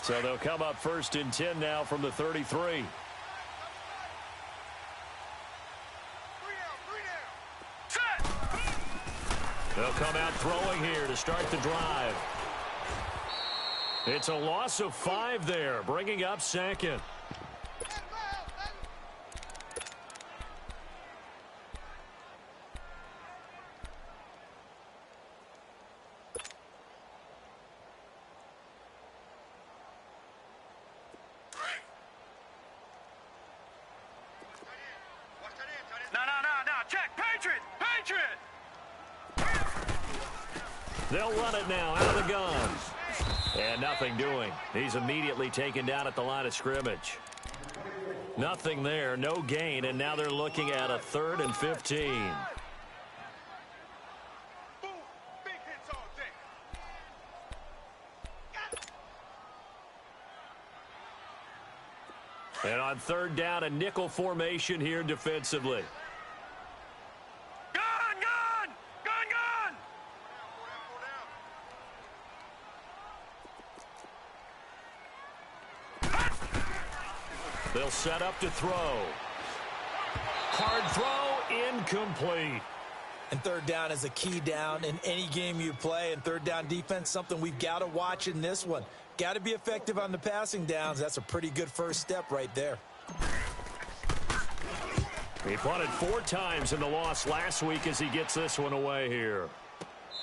So they'll come up 1st and 10 now from the 33. They'll come out throwing here to start the drive. It's a loss of 5 there, bringing up 2nd. Check, Patriot! They'll run it now out of the gun. And nothing doing. He's immediately taken down at the line of scrimmage. Nothing there, no gain, and now they're looking at a 3rd and 15. And on 3rd down, a nickel formation here defensively. They'll set up to throw. Hard throw, incomplete. And 3rd down is a key down in any game you play. And 3rd down defense, something we've got to watch in this one. Got to be effective on the passing downs. That's a pretty good first step right there. He punted 4 times in the loss last week as he gets this one away here.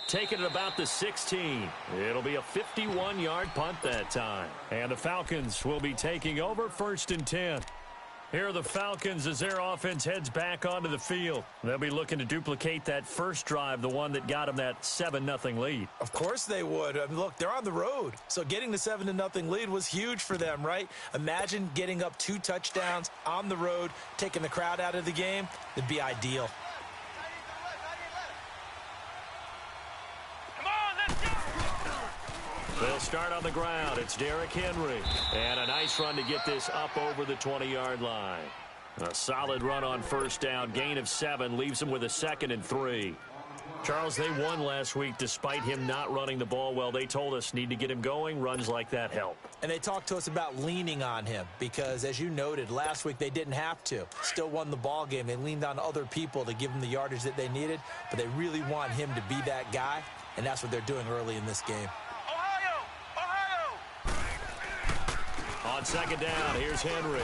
Taking it about the 16. It'll be a 51-yard punt that time. And the Falcons will be taking over 1st and 10. Here are the Falcons as their offense heads back onto the field. They'll be looking to duplicate that first drive, the one that got them that 7-0 lead. Of course they would. I mean, look, they're on the road. So getting the 7-0 lead was huge for them, right? Imagine getting up 2 touchdowns on the road, taking the crowd out of the game. It'd be ideal. They'll start on the ground. It's Derrick Henry. And a nice run to get this up over the 20-yard line. A solid run on 1st down. Gain of 7 leaves them with a 2nd and 3. Charles, they won last week despite him not running the ball well. They told us need to get him going. Runs like that help. And they talked to us about leaning on him because, as you noted, last week they didn't have to. Still won the ball game. They leaned on other people to give them the yardage that they needed, but they really want him to be that guy, and that's what they're doing early in this game. On 2nd down, here's Henry.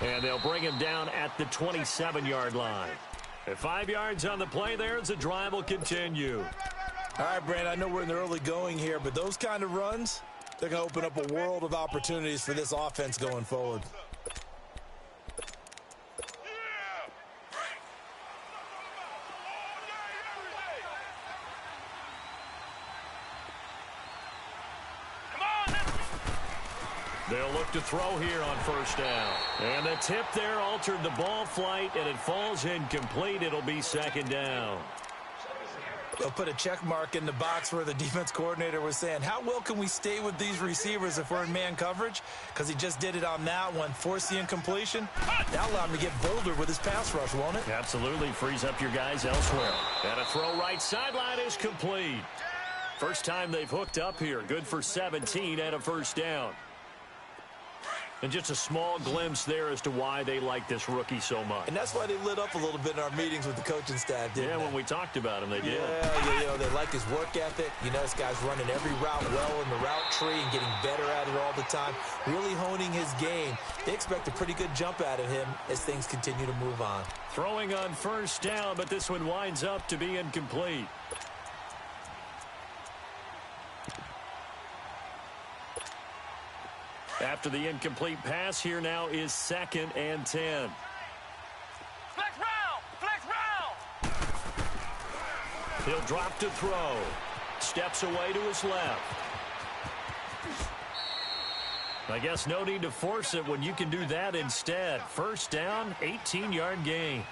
And they'll bring him down at the 27-yard line. At 5 yards on the play there as the drive will continue. All right, Brandon, I know we're in the early going here, but those kind of runs, they're going to open up a world of opportunities for this offense going forward. They'll look to throw here on 1st down. And the tip there altered the ball flight, and it falls incomplete. It'll be 2nd down. They'll put a check mark in the box where the defense coordinator was saying, how well can we stay with these receivers if we're in man coverage? Because he just did it on that one, forced the incompletion. That'll allow him to get bolder with his pass rush, won't it? Absolutely. Frees up your guys elsewhere. And a throw right sideline is complete. First time they've hooked up here. Good for 17 and a 1st down. And just a small glimpse there as to why they like this rookie so much. And that's why they lit up a little bit in our meetings with the coaching staff, didn't they? Yeah, when we talked about him, they did. Yeah, you know, they like his work ethic. You know, this guy's running every route well in the route tree and getting better at it all the time, really honing his game. They expect a pretty good jump out of him as things continue to move on. Throwing on 1st down, but this one winds up to be incomplete. After the incomplete pass, here now is 2nd and 10. Flex round! He'll drop to throw. Steps away to his left. I guess no need to force it when you can do that instead. 1st down, 18-yard gain.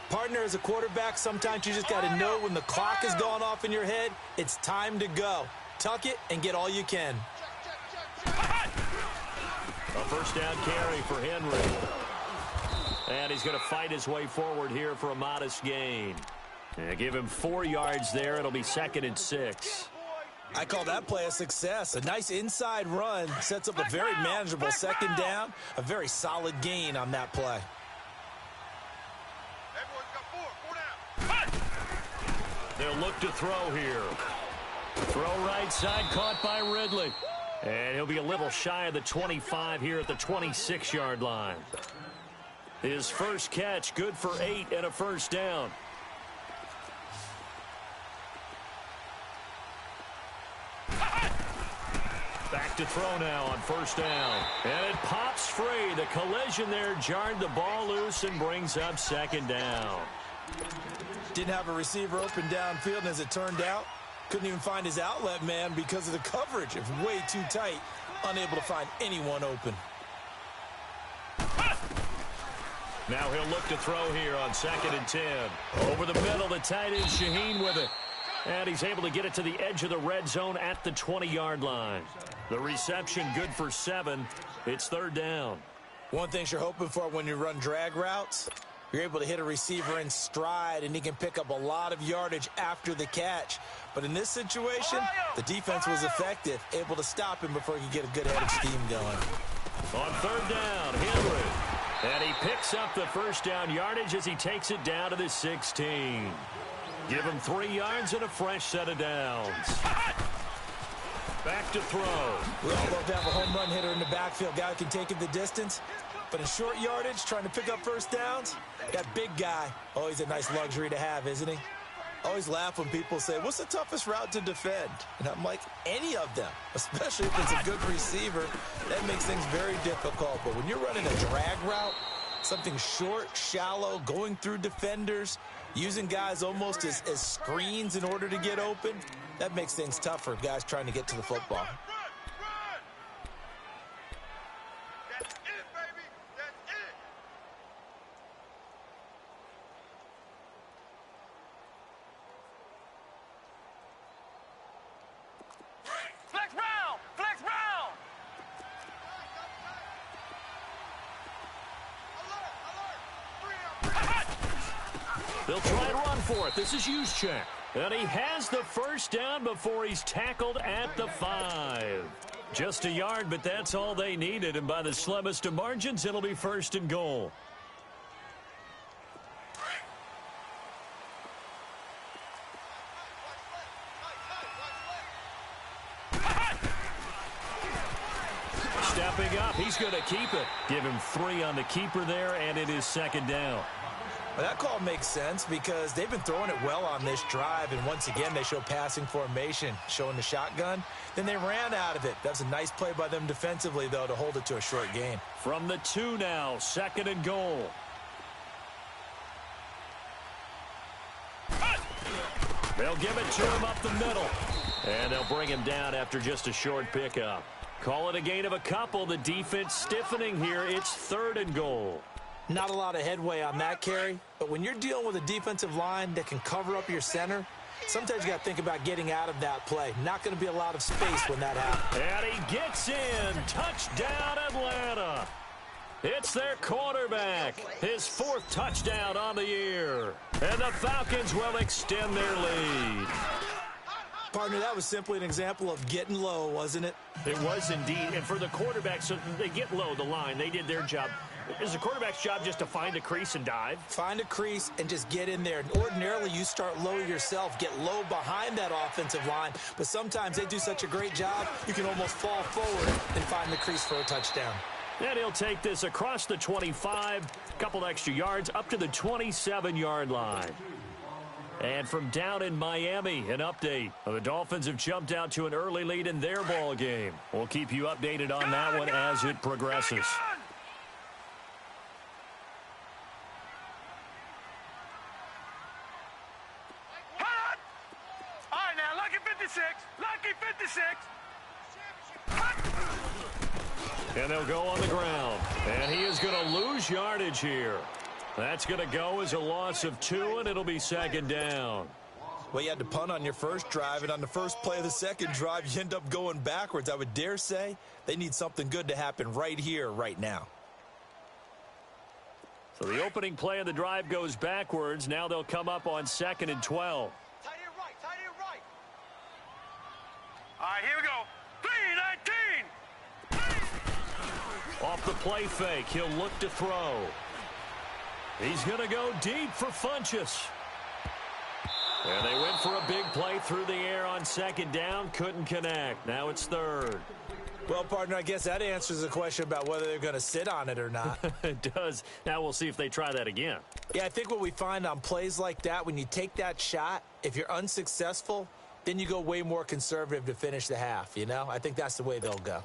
Partner, as a quarterback, sometimes you just got to know when the clock has gone off in your head, it's time to go. Tuck it and get all you can. A 1st down carry for Henry. And he's going to fight his way forward here for a modest gain. And give him 4 yards there. It'll be 2nd and 6. I call that play a success. A nice inside run sets up a very manageable second down. A very solid gain on that play. They'll look to throw here. Throw right side, caught by Ridley. And he'll be a little shy of the 25 here at the 26-yard line. His first catch, good for 8 and a first down. Back to throw now on first down. And it pops free. The collision there jarred the ball loose and brings up second down. Didn't have a receiver open downfield, and as it turned out, couldn't even find his outlet man because of the coverage. It was way too tight, unable to find anyone open. Now he'll look to throw here on 2nd and 10. Over the middle, the tight end Shaheen with it. And he's able to get it to the edge of the red zone at the 20-yard line. The reception good for 7. It's 3rd down. One thing you're hoping for when you run drag routes, you're able to hit a receiver in stride, and he can pick up a lot of yardage after the catch. But in this situation, the defense was effective, able to stop him before he could get a good head of steam going. On 3rd down, Henry. And he picks up the first down yardage as he takes it down to the 16. Give him 3 yards and a fresh set of downs. Back to throw. We all love to have a home run hitter in the backfield. Guy who can take it the distance. But in short yardage, trying to pick up first downs, that big guy, always a nice luxury to have, isn't he? I always laugh when people say, what's the toughest route to defend? And I'm like, any of them, especially if it's a good receiver. That makes things very difficult. But when you're running a drag route, something short, shallow, going through defenders, using guys almost as screens in order to get open, that makes things tough for guys trying to get to the football. They'll try and run for it. This is Juszczyk. And he has the first down before he's tackled at the 5. Just a yard, but that's all they needed. And by the slimmest of margins, it'll be 1st and goal. Stepping up, he's going to keep it. Give him 3 on the keeper there, and it is 2nd down. Well, that call makes sense because they've been throwing it well on this drive, and once again they show passing formation, showing the shotgun. Then they ran out of it. That's a nice play by them defensively, though, to hold it to a short gain. From the 2 now, 2nd and goal. They'll give it to him up the middle, and they'll bring him down after just a short pickup. Call it a gain of a couple. The defense stiffening here. It's 3rd and goal. Not a lot of headway on that carry, but when you're dealing with a defensive line that can cover up your center, sometimes you got to think about getting out of that play. Not going to be a lot of space when that happens. And he gets in. Touchdown, Atlanta. It's their quarterback. His 4th touchdown on the year. And the Falcons will extend their lead. Partner, that was simply an example of getting low, wasn't it? It was indeed. And for the quarterback, so they get low the line. They did their job. Is the quarterback's job just to find a crease and dive? Find a crease and just get in there. And ordinarily, you start low yourself, get low behind that offensive line. But sometimes they do such a great job, you can almost fall forward and find the crease for a touchdown. And he'll take this across the 25, a couple extra yards, up to the 27-yard line. And from down in Miami, an update. The Dolphins have jumped out to an early lead in their ball game. We'll keep you updated on that one as it progresses. And they'll go on the ground. And he is going to lose yardage here. That's going to go as a loss of 2, and it'll be 2nd down. Well, you had to punt on your first drive, and on the first play of the second drive, you end up going backwards. I would dare say they need something good to happen right here, right now. So the opening play of the drive goes backwards. Now they'll come up on 2nd and 12. right, here we go. 3-19. Off the play fake, he'll look to throw. He's going to go deep for Funchess. And they went for a big play through the air on second down. Couldn't connect. Now it's third. Well, partner, I guess that answers the question about whether they're going to sit on it or not. It does. Now we'll see if they try that again. Yeah, I think what we find on plays like that, when you take that shot, if you're unsuccessful, then you go way more conservative to finish the half, you know? I think that's the way they'll go.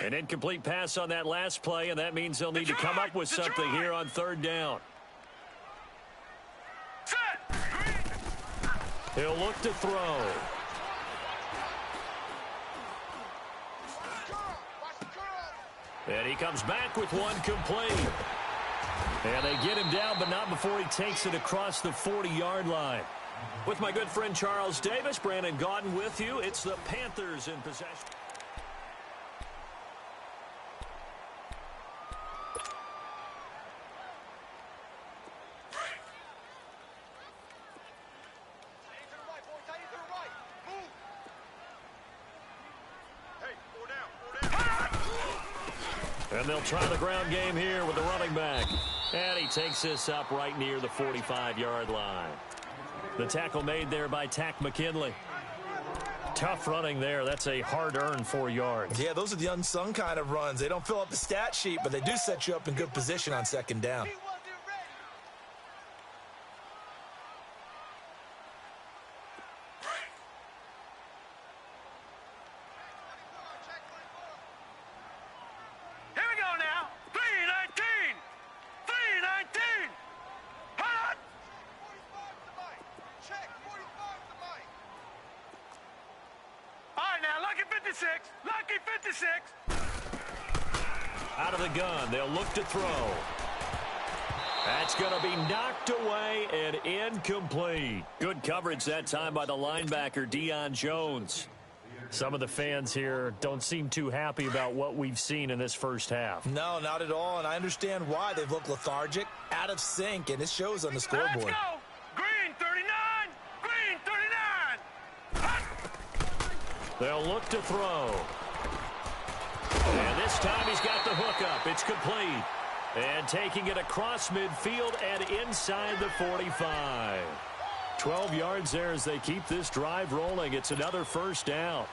An incomplete pass on that last play, and that means they'll need to come up with something here on third down. He'll look to throw. And he comes back with one complete. And they get him down, but not before he takes it across the 40-yard line. With my good friend Charles Davis, Brandon Gaudin with you. It's the Panthers in possession. And they'll try the ground game here with the running back. And he takes this up right near the 45-yard line. The tackle made there by Tack McKinley. Tough running there. That's a hard-earned 4 yards. Yeah, those are the unsung kind of runs. They don't fill up the stat sheet, but they do set you up in good position on second down. Lucky 56. Out of the gun, they'll look to throw. That's going to be knocked away and incomplete. Good coverage that time by the linebacker, Deion Jones. Some of the fans here don't seem too happy about what we've seen in this first half. No, not at all, and I understand why. They've looked lethargic, out of sync, and it shows on the scoreboard. Let's go. Green 39. Green 39. They'll look to throw. And this time he's got the hookup. It's complete. And taking it across midfield and inside the 45. 12 yards there as they keep this drive rolling. It's another first down.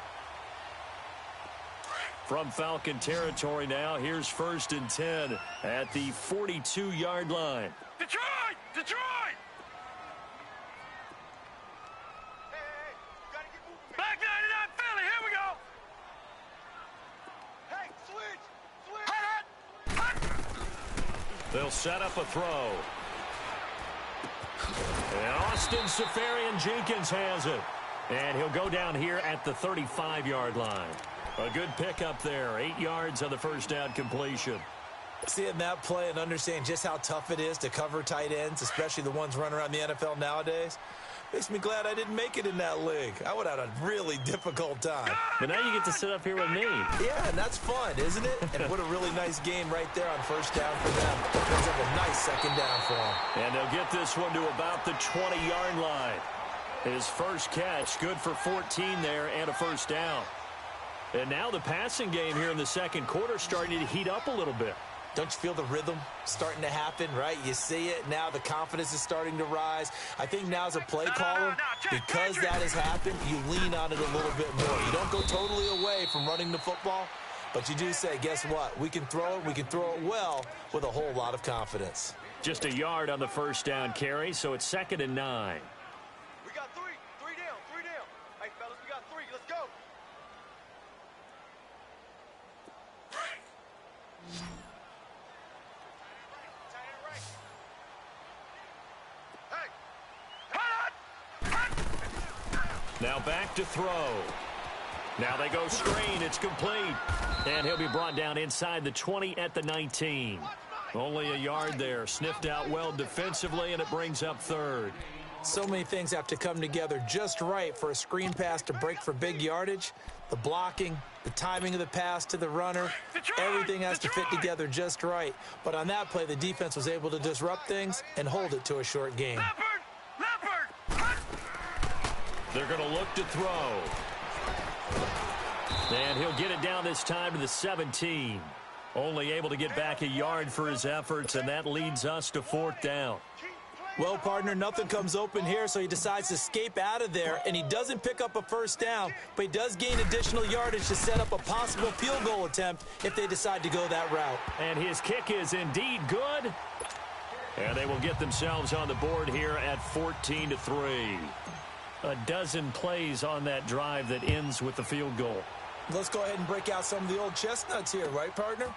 From Falcon territory now, here's 1st and 10 at the 42-yard line. Detroit! Detroit! Black 99 Philly, here we go! Hey, switch! They'll set up a throw. And Austin Safarian-Jenkins has it. And he'll go down here at the 35-yard line. A good pickup there. 8 yards on the first down completion. Seeing that play and understanding just how tough it is to cover tight ends, especially the ones running around the NFL nowadays, makes me glad I didn't make it in that league. I would have had a really difficult time. But now you get to sit up here with me. Yeah, and that's fun, isn't it? And what a really nice game right there on first down for them. Brings up a nice second down for them. And they'll get this one to about the 20-yard line. His first catch, good for 14 there and a first down. And now the passing game here in the second quarter starting to heat up a little bit. Don't you feel the rhythm starting to happen, right? You see it now. The confidence is starting to rise. I think now as a play caller, because that has happened, you lean on it a little bit more. You don't go totally away from running the football, but you do say, guess what? We can throw it. We can throw it well with a whole lot of confidence. Just a yard on the first down carry, so it's 2nd and 9. We got three. Three down. Hey, fellas, we got 3. Let's go. Now back to throw. Now they go screen. It's complete. And he'll be brought down inside the 20 at the 19. Only a yard there. Sniffed out well defensively, and it brings up 3rd. So many things have to come together just right for a screen pass to break for big yardage. The blocking, the timing of the pass to the runner, everything has to fit together just right. But on that play, the defense was able to disrupt things and hold it to a short game. They're going to look to throw. And he'll get it down this time to the 17. Only able to get back a yard for his efforts, and that leads us to 4th down. Well, partner, nothing comes open here, so he decides to escape out of there, and he doesn't pick up a first down, but he does gain additional yardage to set up a possible field goal attempt if they decide to go that route. And his kick is indeed good, and they will get themselves on the board here at 14-3. A dozen plays on that drive that ends with the field goal. Let's go ahead and break out some of the old chestnuts here, right, partner?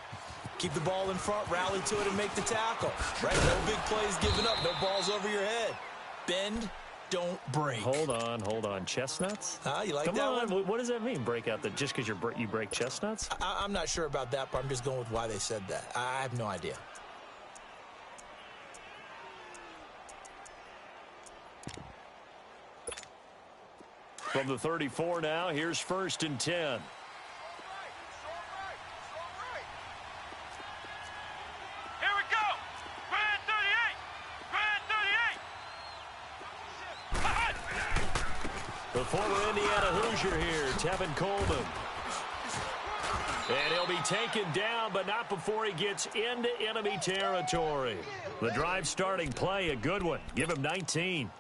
Keep the ball in front, rally to it, and make the tackle. Right? No big plays given up, no balls over your head. Bend, don't break. Hold on. Chestnuts? You like Come that on. one? What does that mean, break out? Just because you break chestnuts? I'm not sure about that, but I'm just going with why they said that. I have no idea. From the 34 now, here's 1st and 10. The former Indiana Hoosier here, Tevin Coleman. And he'll be taken down, but not before he gets into enemy territory. The drive starting play, a good one. Give him 19.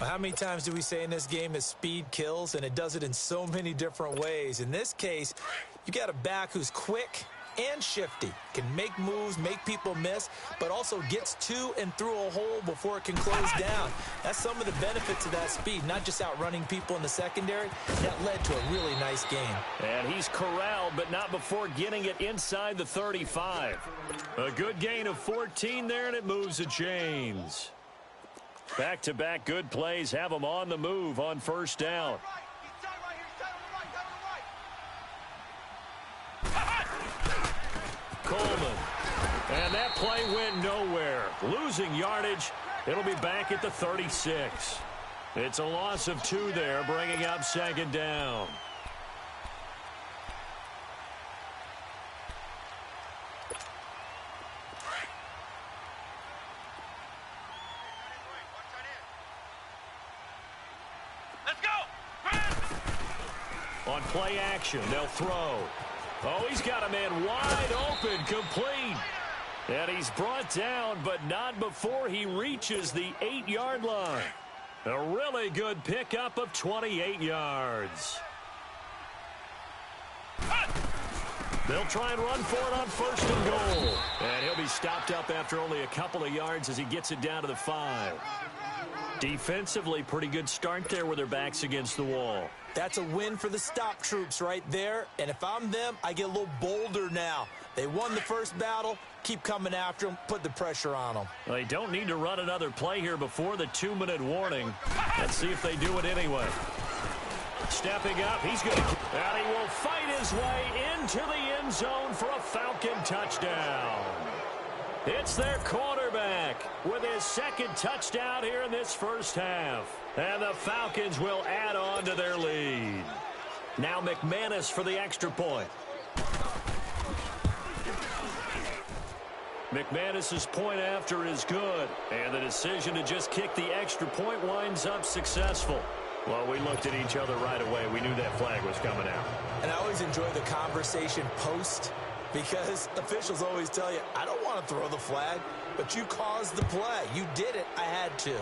Well, how many times do we say in this game that speed kills, and it does it in so many different ways? In this case, you got a back who's quick and shifty, can make moves, make people miss, but also gets to and through a hole before it can close down. That's some of the benefits of that speed, not just outrunning people in the secondary. That led to a really nice game. And he's corralled, but not before getting it inside the 35. A good gain of 14 there, and it moves the chains. Back-to-back good plays have them on the move on 1st down. Coleman. And that play went nowhere. Losing yardage. It'll be back at the 36. It's a loss of 2 there, bringing up 2nd down. On play action, they'll throw. Oh, he's got a man wide open, complete. And he's brought down, but not before he reaches the 8-yard line. A really good pickup of 28 yards. They'll try and run for it on 1st and goal. And he'll be stopped up after only a couple of yards as he gets it down to the 5. Defensively, pretty good start there with their backs against the wall. That's a win for the stop troops right there. And if I'm them, I get a little bolder now. They won the first battle. Keep coming after them. Put the pressure on them. They don't need to run another play here before the 2-minute warning. Let's see if they do it anyway. Stepping up, he's going to... And he will fight his way into the end zone for a Falcon touchdown. It's their quarterback with his 2nd touchdown here in this first half. And the Falcons will add on to their lead. Now McManus for the extra point. McManus's point after is good. And the decision to just kick the extra point winds up successful. Well, we looked at each other right away. We knew that flag was coming out. And I always enjoy the conversation post, because officials always tell you, I don't want to throw the flag, but you caused the play. You did it. I had to.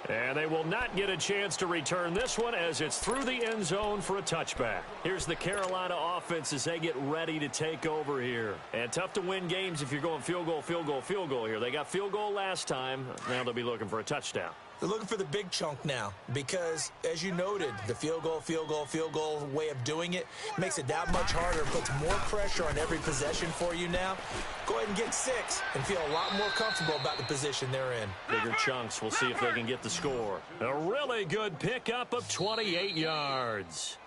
And they will not get a chance to return this one as it's through the end zone for a touchback. Here's the Carolina offense as they get ready to take over here. And tough to win games if you're going field goal here. They got field goal last time. Now they'll be looking for a touchdown. They're looking for the big chunk now because, as you noted, the field goal way of doing it makes it that much harder, puts more pressure on every possession for you now. Go ahead and get 6 and feel a lot more comfortable about the position they're in. Bigger chunks. We'll see if they can get the score. A really good pickup of 28 yards.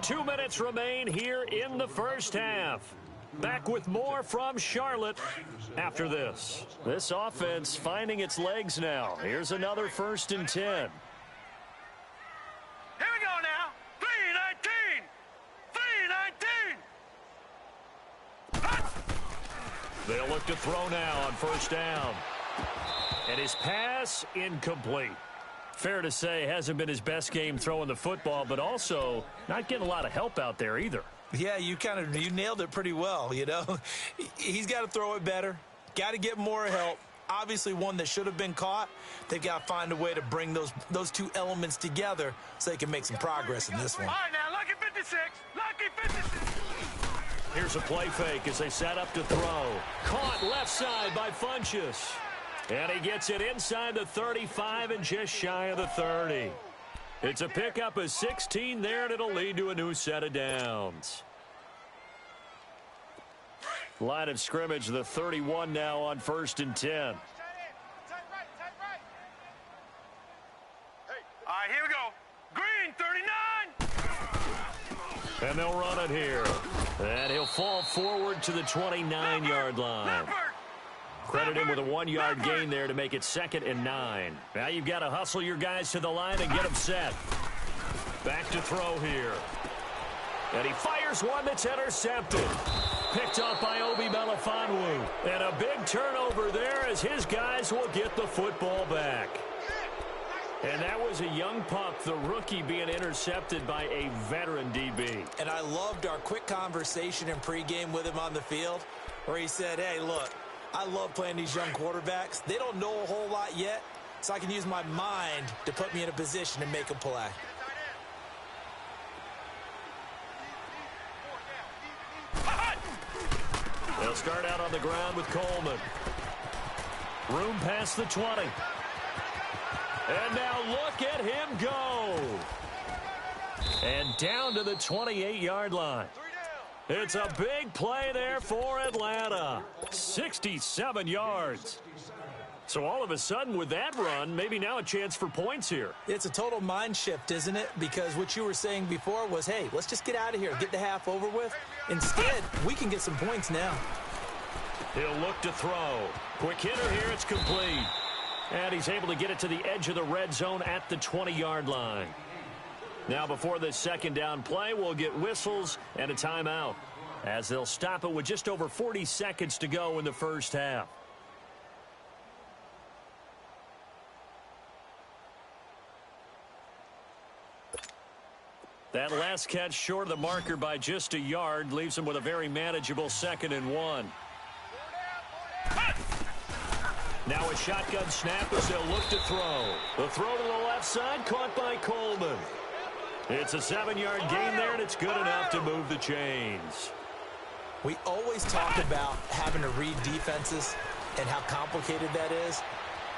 2 minutes remain here in the first half. Back with more from Charlotte after this. This offense finding its legs now. Here's another 1st and 10. look to throw now on first down. And his pass incomplete. Fair to say, hasn't been his best game throwing the football, but also not getting a lot of help out there either. Yeah, you nailed it pretty well, you know. He's got to throw it better. Got to get more help. Obviously one that should have been caught. They've got to find a way to bring those two elements together so they can make some progress in this one. All right, now, lucky 56. Lucky 56. Here's a play fake as they set up to throw. Caught left side by Funchess. And he gets it inside the 35 and just shy of the 30. It's a pickup of 16 there, and it'll lead to a new set of downs. Line of scrimmage, the 31 now on 1st and 10. Hey, all right, here we go. Green, 39. And they'll run it here. And he'll fall forward to the 29-yard line. Credit him with a 1-yard gain there to make it 2nd and 9. Now you've got to hustle your guys to the line and get them set. Back to throw here. And he fires one that's intercepted. Picked off by Obi Melifonwu. And a big turnover there as his guys will get the football back. And that was a young pup, the rookie, being intercepted by a veteran DB. And I loved our quick conversation in pregame with him on the field where he said, hey, look, I love playing these young quarterbacks. They don't know a whole lot yet, so I can use my mind to put me in a position to make a play. They'll start out on the ground with Coleman. Room past the 20. And now look at him go. And down to the 28-yard line. It's a big play there for Atlanta. 67 yards. So all of a sudden with that run, maybe now a chance for points here. It's a total mind shift, isn't it? Because what you were saying before was, hey, let's just get out of here, get the half over with. Instead, we can get some points now. He'll look to throw. Quick hitter here, it's complete. And he's able to get it to the edge of the red zone at the 20-yard line. Now before this second down play, we'll get whistles and a timeout as they'll stop it with just over 40 seconds to go in the first half. That last catch short of the marker by just a yard leaves him with a very manageable 2nd and 1. Now a shotgun snap as they'll look to throw. The throw to the left side caught by Coleman. It's a 7-yard gain there, and it's good enough to move the chains. We always talk about having to read defenses and how complicated that is.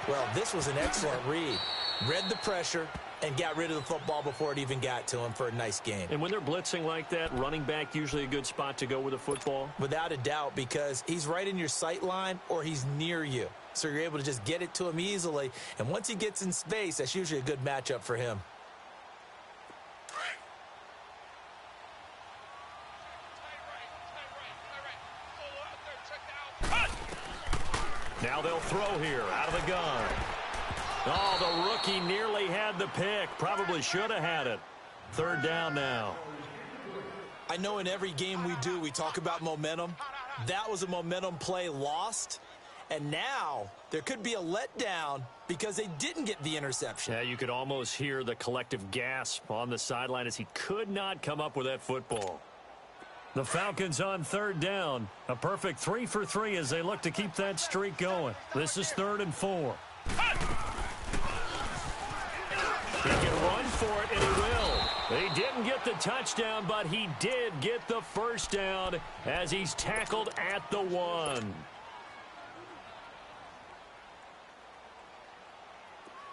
Well, this was an excellent read. Read the pressure and got rid of the football before it even got to him for a nice gain. And when they're blitzing like that, running back usually a good spot to go with a football? Without a doubt, because he's right in your sight line or he's near you. So you're able to just get it to him easily. And once he gets in space, that's usually a good matchup for him. Now they'll throw here out of the gun. Oh, the rookie nearly had the pick. Probably should have had it. 3rd down now. I know in every game we do, we talk about momentum. That was a momentum play lost. And now there could be a letdown because they didn't get the interception. Yeah, you could almost hear the collective gasp on the sideline as he could not come up with that football. The Falcons on 3rd down. A perfect 3 for 3 as they look to keep that streak going. This is 3rd and 4. He can run for it, and he will. He didn't get the touchdown, but he did get the first down as he's tackled at the 1.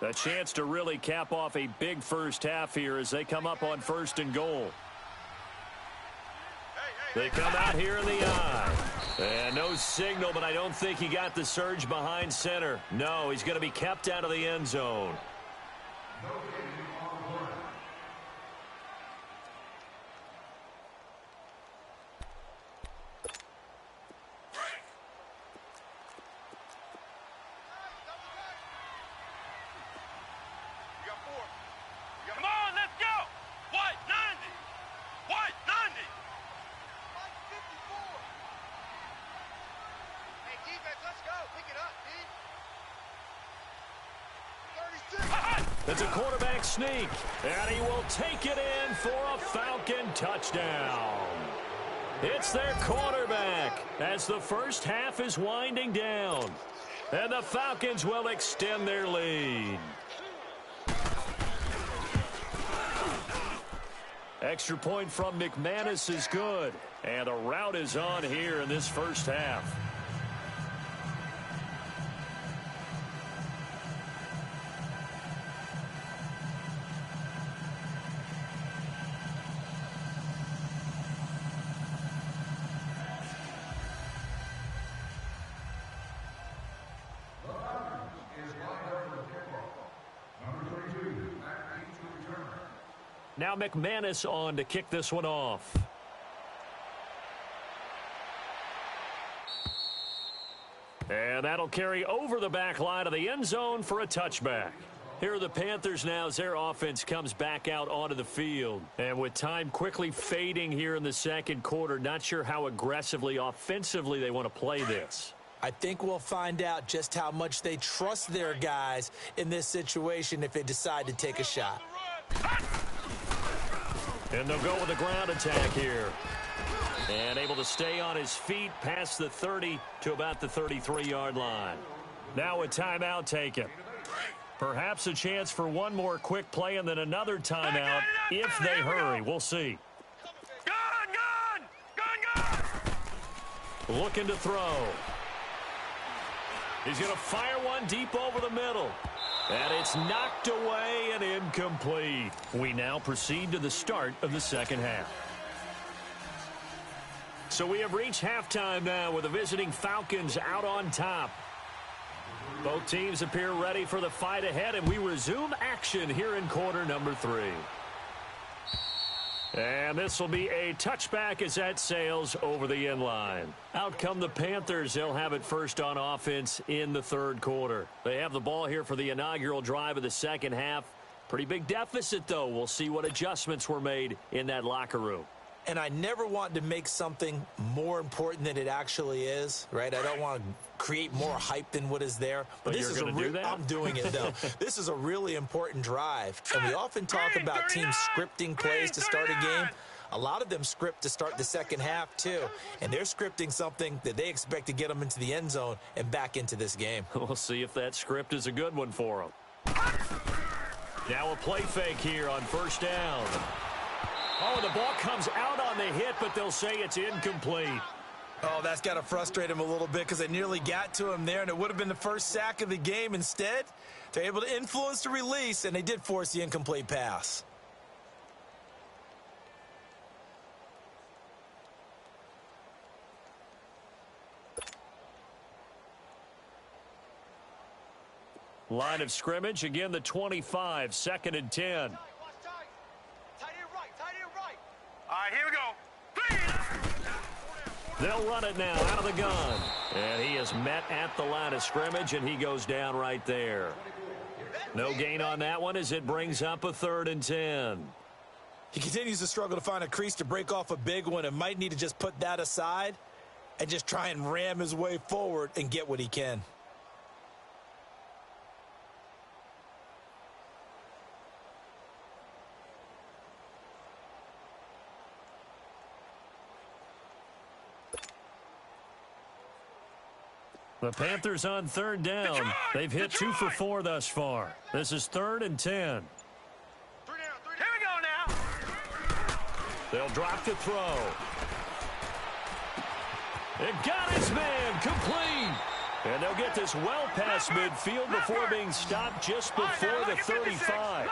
A chance to really cap off a big first half here as they come up on 1st and goal. They come out here in the eye. And no signal, but I don't think he got the surge behind center. No, he's going to be kept out of the end zone. Come on, let's go! White, 90! White, 90! Hey, defense, Pick it up, D. 36. It's a quarterback sneak, and he will take it in for a Falcon touchdown. It's their quarterback as the first half is winding down, and the Falcons will extend their lead. Extra point from McManus is good, and a rout is on here in this first half. Now McManus on to kick this one off. And that'll carry over the back line of the end zone for a touchback. Here are the Panthers now as their offense comes back out onto the field. And with time quickly fading here in the second quarter, not sure how aggressively, offensively they want to play this. I think we'll find out just how much they trust their guys in this situation if they decide to take a shot. And they'll go with a ground attack here. And able to stay on his feet past the 30 to about the 33-yard line. Now a timeout taken. Perhaps a chance for one more quick play and then another timeout if they hurry. We'll see. Looking to throw. He's going to fire one deep over the middle. And it's knocked away and incomplete. We now proceed to the start of the second half. So we have reached halftime now with the visiting Falcons out on top. Both teams appear ready for the fight ahead, and we resume action here in quarter number 3. And this will be a touchback as that sails over the end line. Out come the Panthers. They'll have it first on offense in the third quarter. They have the ball here for the inaugural drive of the second half. Pretty big deficit, though. We'll see what adjustments were made in that locker room. And I never want to make something more important than it actually is, right? I don't want to create more hype than what is there. But this is I'm doing it, though. This is a really important drive. And we often talk about teams scripting plays to start a game. A lot of them script to start the second half, too. And they're scripting something that they expect to get them into the end zone and back into this game. We'll see if that script is a good one for them. Now a play fake here on first down. Oh, the ball comes out on the hit, but they'll say it's incomplete. Oh, that's got to frustrate him a little bit because they nearly got to him there, and it would have been the first sack of the game. Instead, they're able to influence the release, and they did force the incomplete pass. Line of scrimmage, again the 25, 2nd and 10. All right, here we go. They'll run it now out of the gun. And he is met at the line of scrimmage, and he goes down right there. No gain on that one as it brings up a 3rd and 10. He continues to struggle to find a crease to break off a big one and might need to just put that aside and just try and ram his way forward and get what he can. The Panthers on 3rd down. They've hit 2 for 4 thus far. This is 3rd and 10. Here we go now. They'll drop to throw. It got his man complete. And they'll get this well past midfield before being stopped just before the 35.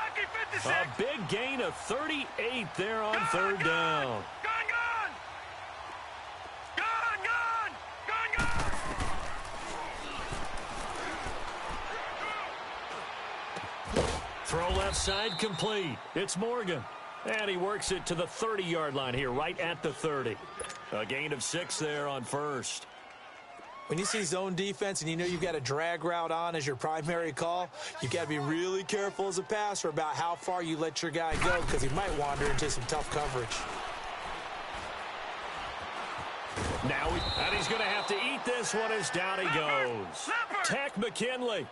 A big gain of 38 there on 3rd down. Throw left side complete. It's Morgan. And he works it to the 30-yard line here, right at the 30. A gain of 6 there on 1st. When you see zone defense and you know you've got a drag route on as your primary call, you've got to be really careful as a passer about how far you let your guy go because he might wander into some tough coverage. And he's going to have to eat this one as down he goes. Tech McKinley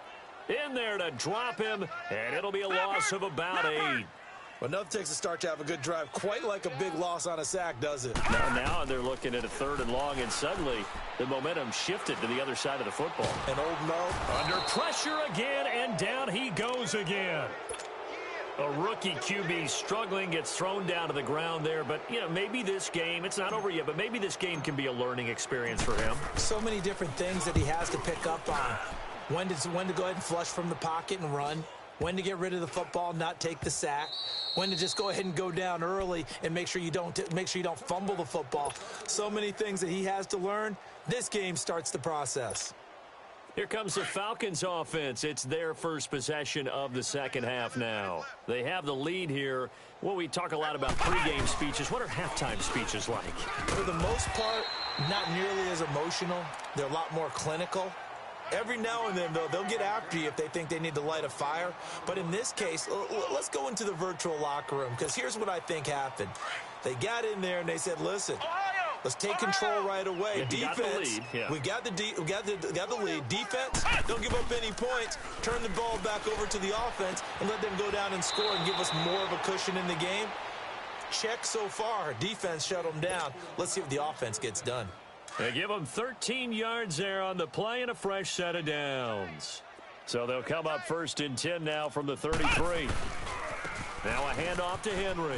in there to drop him, and it'll be a loss of about 8. Well, enough takes a start to have a good drive. Quite like a big loss on a sack, does it? Now they're looking at a 3rd and long, and suddenly the momentum shifted to the other side of the football. And old Mo under pressure again, and down he goes again. A rookie QB struggling, gets thrown down to the ground there. But, you know, maybe this game, it's not over yet, but maybe this game can be a learning experience for him. So many different things that he has to pick up on. When to go ahead and flush from the pocket and run. When to get rid of the football, not take the sack. When to just go ahead and go down early and make sure you don't fumble the football. So many things that he has to learn. This game starts the process. Here comes the Falcons offense. It's their first possession of the second half now. They have the lead here. Well, we talk a lot about pregame speeches. What are halftime speeches like? For the most part, not nearly as emotional. They're a lot more clinical. Every now and then, though, they'll get after you if they think they need to light a fire. But in this case, let's go into the virtual locker room, because here's what I think happened. They got in there and they said, listen, let's take control right away. Yeah, defense, we got the lead. Defense, don't give up any points. Turn the ball back over to the offense and let them go down and score and give us more of a cushion in the game. Check so far. Defense shut them down. Let's see if the offense gets done. They give them 13 yards there on the play and a fresh set of downs. So they'll come up 1st and 10 now from the 33. Now a handoff to Henry.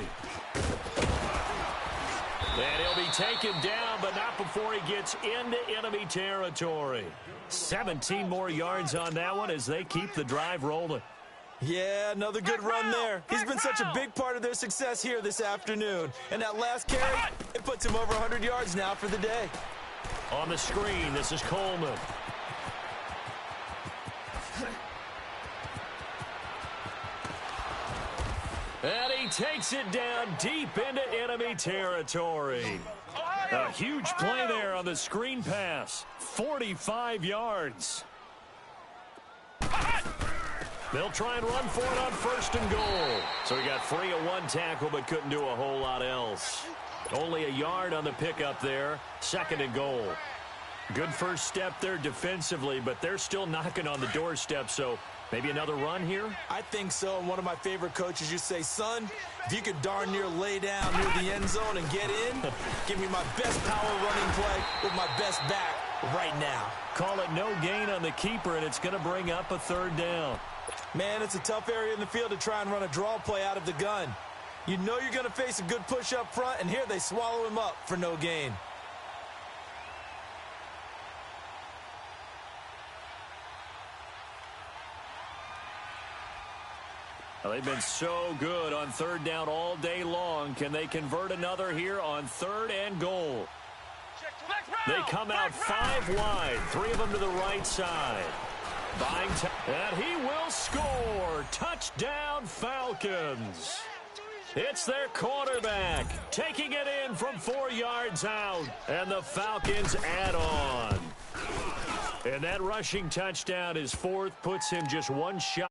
And he'll be taken down, but not before he gets into enemy territory. 17 more yards on that one as they keep the drive rolling. Yeah, another good run there. He's been such a big part of their success here this afternoon. And that last carry, it puts him over 100 yards now for the day. On the screen, this is Coleman. And he takes it down deep into enemy territory. A huge play there on the screen pass. 45 yards. They'll try and run for it on 1st and goal. So he got free of one tackle but couldn't do a whole lot else. Only a yard on the pickup there. 2nd and goal. Good first step there defensively, but they're still knocking on the doorstep, so maybe another run here? I think so. And one of my favorite coaches used to say, son, if you could darn near lay down near the end zone and get in, give me my best power running play with my best back right now. Call it no gain on the keeper, and it's going to bring up a 3rd down. Man, it's a tough area in the field to try and run a draw play out of the gun. You know you're going to face a good push up front, and here they swallow him up for no gain. Well, they've been so good on 3rd down all day long. Can they convert another here on 3rd and goal? They come out 5 wide, 3 of them to the right side. And he will score. Touchdown, Falcons. It's their quarterback taking it in from 4 yards out. And the Falcons add on. And that rushing touchdown is 4th, puts him just 1 shot.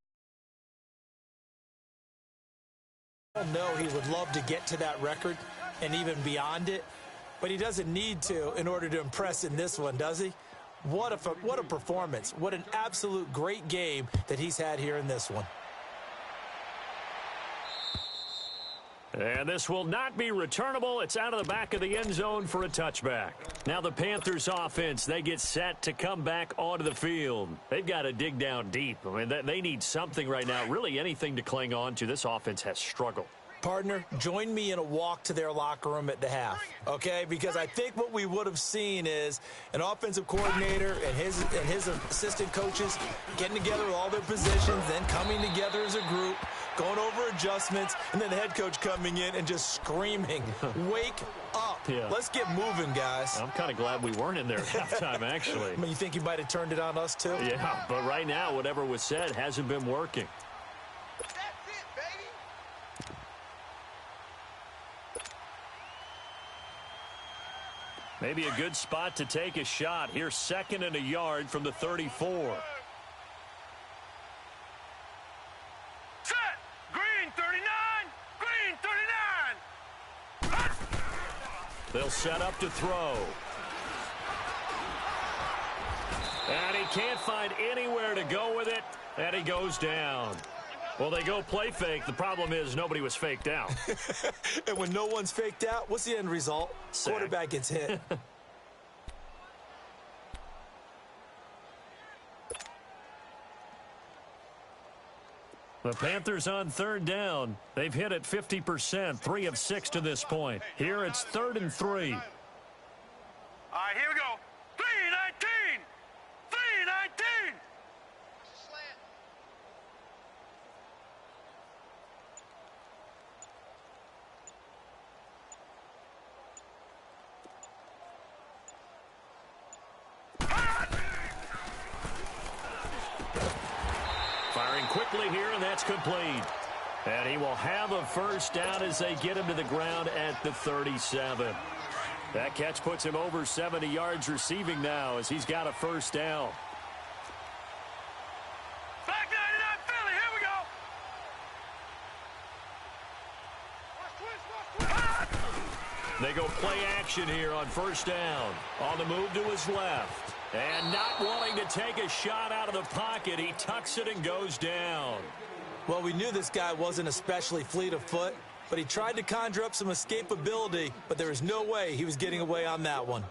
No, he would love to get to that record and even beyond it, but he doesn't need to in order to impress in this one, does he? What a performance. What an absolute great game that he's had here in this one. And this will not be returnable. It's out of the back of the end zone for a touchback. Now the Panthers offense, they get set to come back onto the field. They've got to dig down deep. I mean, they need something right now, really anything to cling on to. This offense has struggled. Partner, join me in a walk to their locker room at the half, okay? Because I think what we would have seen is an offensive coordinator and his assistant coaches getting together with all their positions, then coming together as a group, going over adjustments, and then the head coach coming in and just screaming, wake up. Yeah. Let's get moving, guys. I'm kind of glad we weren't in there at halftime, actually. I mean, you think he might have turned it on us, too? Yeah, but right now, whatever was said hasn't been working. That's it, baby. Maybe a good spot to take a shot. Here's 2nd and a yard from the 34. Set. Green 39. Green 39. They'll set up to throw. And he can't find anywhere to go with it, and he goes down. Well, they go play fake. The problem is nobody was faked out. And when no one's faked out, what's the end result? Sack. Quarterback gets hit. The Panthers on third down. They've hit it 50%, 3 of 6 to this point. Here it's 3rd and 3. All right, here we go. 3-19. 3-19. Firing quickly here, and that's complete. And he will have a first down as they get him to the ground at the 37. That catch puts him over 70 yards receiving now as he's got a first down. Back 99 Philly, here we go. They go play action here on first down. On the move to his left. And not wanting to take a shot out of the pocket, he tucks it and goes down. Well, we knew this guy wasn't especially fleet of foot, but he tried to conjure up some escapability, but there was no way he was getting away on that one.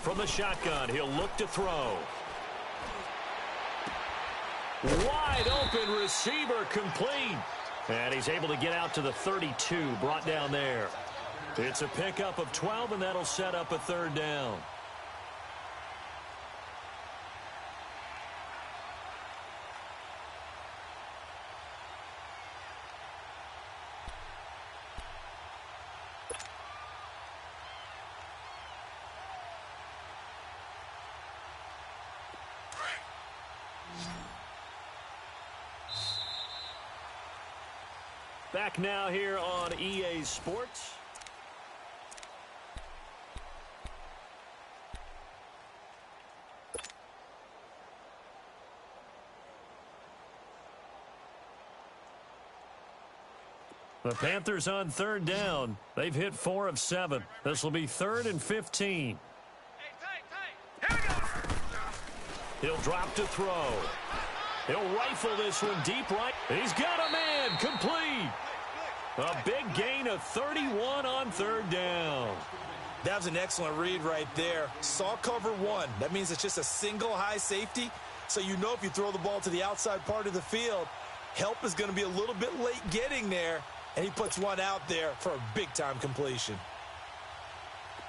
From the shotgun, he'll look to throw. Wide open receiver complete. And he's able to get out to the 32, brought down there. It's a pickup of 12, and that'll set up a third down. Back now here on EA Sports. The Panthers on third down. They've hit 4 of 7. This will be 3rd and 15. Hey, tight. Here we go. He'll drop to throw. He'll rifle this one deep right. He's got a man complete. A big gain of 31 on third down. That was an excellent read right there. Saw cover 1. That means it's just a single high safety. So you know if you throw the ball to the outside part of the field, help is going to be a little bit late getting there. And he puts one out there for a big-time completion.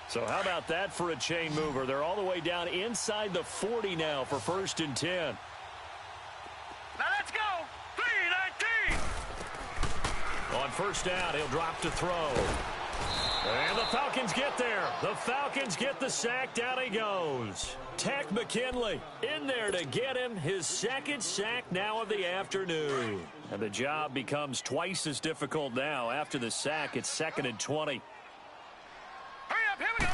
So how about that for a chain mover? They're all the way down inside the 40 now for 1st and 10. Now let's go. 3-19. On first down, he'll drop to throw. And the Falcons get there. The Falcons get the sack. Down he goes. Tack McKinley in there to get him his 2nd sack now of the afternoon. And the job becomes twice as difficult now. After the sack, it's 2nd and 20. Hurry up, here we go.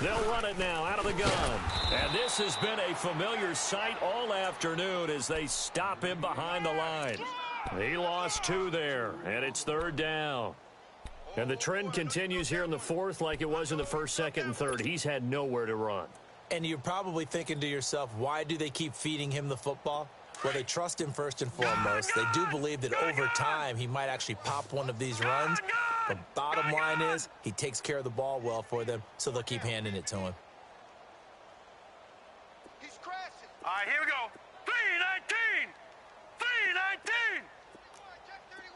They'll run it now out of the gun. And this has been a familiar sight all afternoon as they stop him behind the line. He lost 2 there, and it's 3rd down. And the trend continues here in the 4th like it was in the 1st, 2nd, and 3rd. He's had nowhere to run. And you're probably thinking to yourself, why do they keep feeding him the football? Well, they trust him first and foremost. They do believe that over time he might actually pop one of these runs. The bottom line is he takes care of the ball well for them, so they'll keep handing it to him. He's crashing. All right, here we go. 3-19. 3-19. Check 31.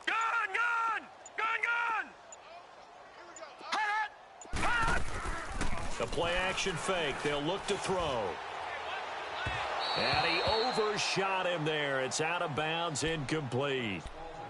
Gun, gun. Gun, gun. Here we go. The play action fake. They'll look to throw. And he overshot him there. It's out of bounds, incomplete.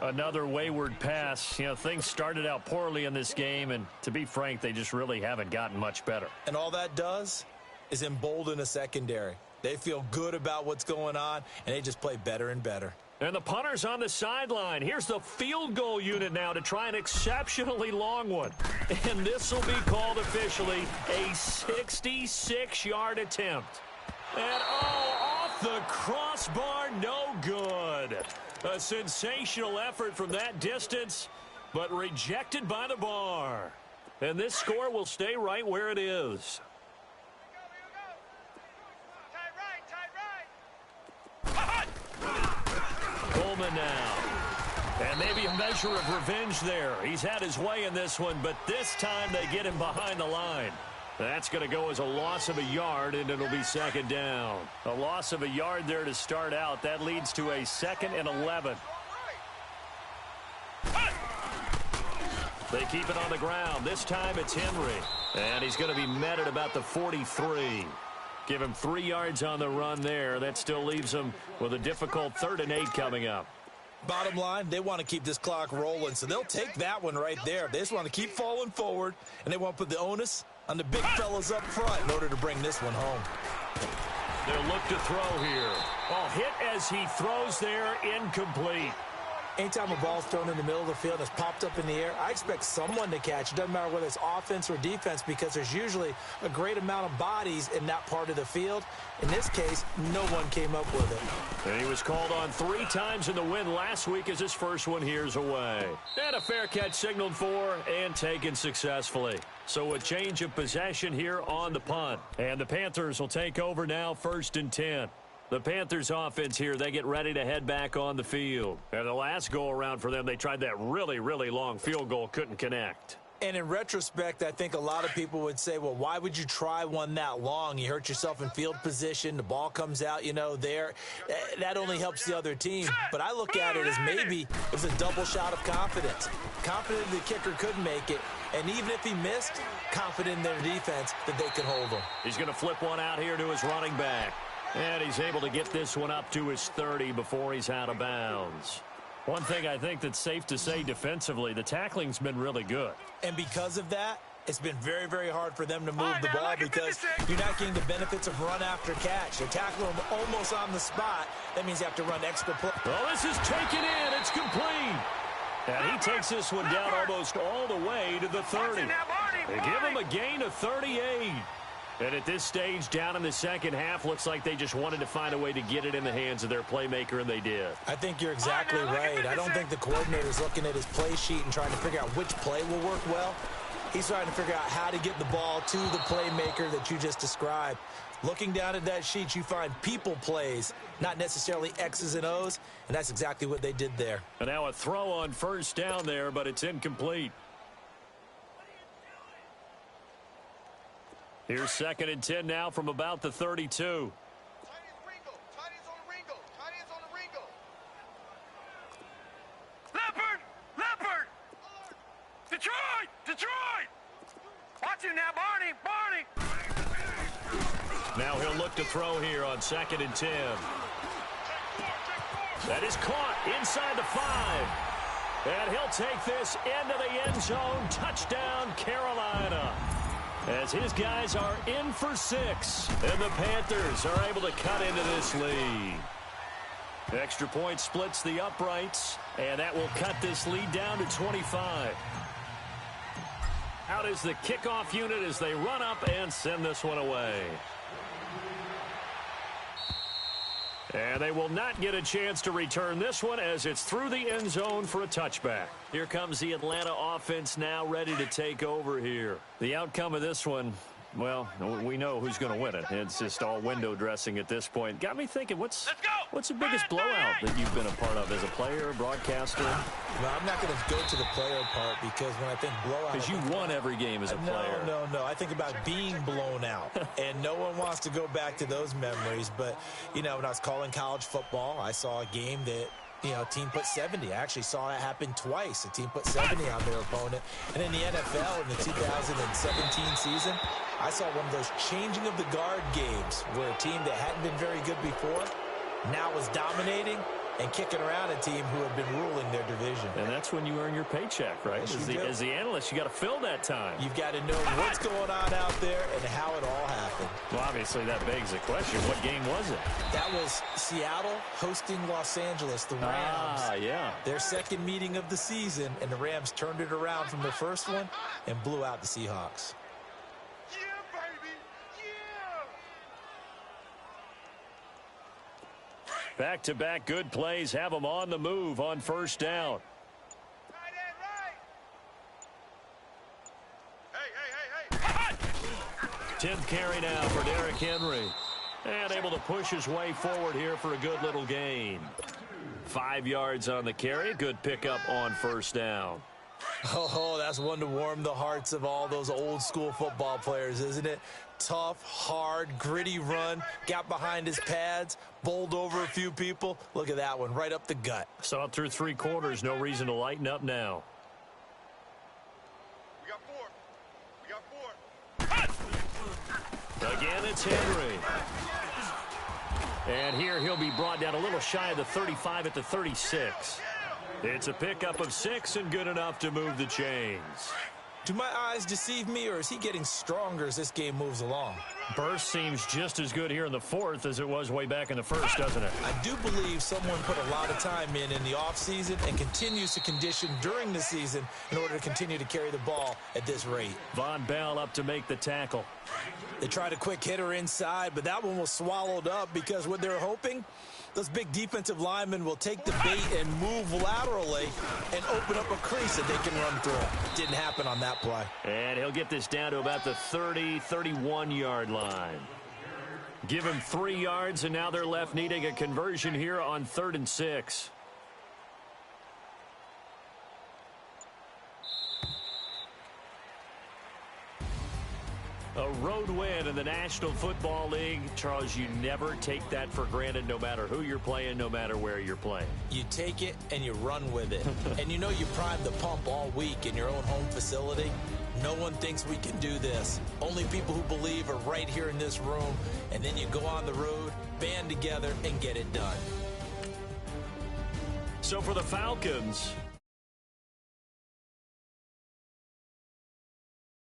Another wayward pass. You know, things started out poorly in this game, and to be frank, they just really haven't gotten much better. And all that does is embolden a secondary. They feel good about what's going on, and they just play better and better. And the punter's on the sideline. Here's the field goal unit now to try an exceptionally long one. And this will be called officially a 66-yard attempt. And, off the crossbar, no good. A sensational effort from that distance, but rejected by the bar. And this score will stay right where it is. Coleman now. And maybe a measure of revenge there. He's had his way in this one, but this time they get him behind the line. That's going to go as a loss of a yard, and it'll be second down. A loss of a yard there to start out. That leads to a 2nd and 11. They keep it on the ground. This time it's Henry. And he's going to be met at about the 43. Give him 3 yards on the run there. That still leaves him with a difficult 3rd and 8 coming up. Bottom line, they want to keep this clock rolling, so they'll take that one right there. They just want to keep falling forward, and they want to put the onus on the big fellas up front in order to bring this one home. They'll look to throw here. Oh, hit as he throws there, incomplete. Anytime a ball's thrown in the middle of the field and it's popped up in the air, I expect someone to catch. It doesn't matter whether it's offense or defense, because there's usually a great amount of bodies in that part of the field. In this case, no one came up with it. And he was called on 3 times in the win last week as his first one here's away. And a fair catch signaled for and taken successfully. So a change of possession here on the punt. And the Panthers will take over now, 1st and 10. The Panthers offense here, they get ready to head back on the field. And the last go-around for them, they tried that really, really long field goal, couldn't connect. And in retrospect, I think a lot of people would say, well, why would you try one that long? You hurt yourself in field position. The ball comes out, there. That only helps the other team. But I look at it as maybe it was a double shot of confidence. Confident the kicker could make it. And even if he missed, confident in their defense that they could hold him. He's going to flip one out here to his running back. And he's able to get this one up to his 30 before he's out of bounds. One thing I think that's safe to say defensively, the tackling's been really good. And because of that, it's been very, very hard for them to move the ball because you're not getting the benefits of run after catch. They're tackling him almost on the spot. That means you have to run extra play. Well, this is taken in. It's complete. And he takes this one down almost all the way to the 30. They give him a gain of 38. And at this stage, down in the second half, looks like they just wanted to find a way to get it in the hands of their playmaker, and they did. I think you're exactly right. I don't think the coordinator's looking at his play sheet and trying to figure out which play will work well. He's trying to figure out how to get the ball to the playmaker that you just described. Looking down at that sheet, you find people plays, not necessarily X's and O's, and that's exactly what they did there. And now a throw on 1st down there, but it's incomplete. Here's 2nd and 10 now from about the 32. Leopard! Detroit! Watch him now, Barney! Now he'll look to throw here on 2nd and 10. That is caught inside the 5. And he'll take this into the end zone. Touchdown, Carolina. As his guys are in for 6. And the Panthers are able to cut into this lead. Extra point splits the uprights. And that will cut this lead down to 25. Out is the kickoff unit as they run up and send this one away. And they will not get a chance to return this one as it's through the end zone for a touchback. Here comes the Atlanta offense now ready to take over here. The outcome of this one, well, we know who's going to win it. It's just all window dressing at this point. Got me thinking, what's the biggest blowout that you've been a part of as a player, broadcaster? Well, I'm not going to go to the player part because when I think blowout... Because you won every game as a player. No. I think about being blown out. And no one wants to go back to those memories. But, when I was calling college football, I saw a game that, a team put 70. I actually saw it happen twice. A team put 70 on their opponent. And in the NFL in the 2017 season, I saw one of those changing of the guard games where a team that hadn't been very good before now was dominating, and kicking around a team who have been ruling their division. And that's when you earn your paycheck, right? As the analyst, you got to fill that time. You've got to know what's going on out there and how it all happened. Well, obviously, that begs the question, what game was it? That was Seattle hosting Los Angeles, the Rams. Yeah. Their second meeting of the season, and the Rams turned it around from their first one and blew out the Seahawks. Yeah, baby. Yeah. Back-to-back good plays have them on the move on first down. Tight end right. Hey. 10th carry now for Derrick Henry. And able to push his way forward here for a good little gain. 5 yards on the carry. Good pickup on first down. Oh, that's one to warm the hearts of all those old school football players, isn't it? Tough, hard, gritty run. Got behind his pads, bowled over a few people. Look at that one, right up the gut. Saw it through 3 quarters. No reason to lighten up now. We got 4. Again, it's Henry. And here he'll be brought down a little shy of the 35 at the 36. It's a pickup of 6 and good enough to move the chains. Do my eyes deceive me, or is he getting stronger as this game moves along? Burst seems just as good here in the 4th as it was way back in the 1st, doesn't it? I do believe someone put a lot of time in the offseason and continues to condition during the season in order to continue to carry the ball at this rate. Von Bell up to make the tackle. They tried a quick hitter inside, but that one was swallowed up because what they're hoping, those big defensive linemen will take the bait and move laterally and open up a crease that they can run through. Didn't happen on that play. And he'll get this down to about the 30, 31-yard line. Give him 3 yards, and now they're left needing a conversion here on 3rd and 6. A road win in the National Football League. Charles, you never take that for granted, no matter who you're playing, no matter where you're playing. You take it and you run with it. And you know you primed the pump all week in your own home facility. No one thinks we can do this. Only people who believe are right here in this room. And then you go on the road, band together, and get it done. So for the Falcons,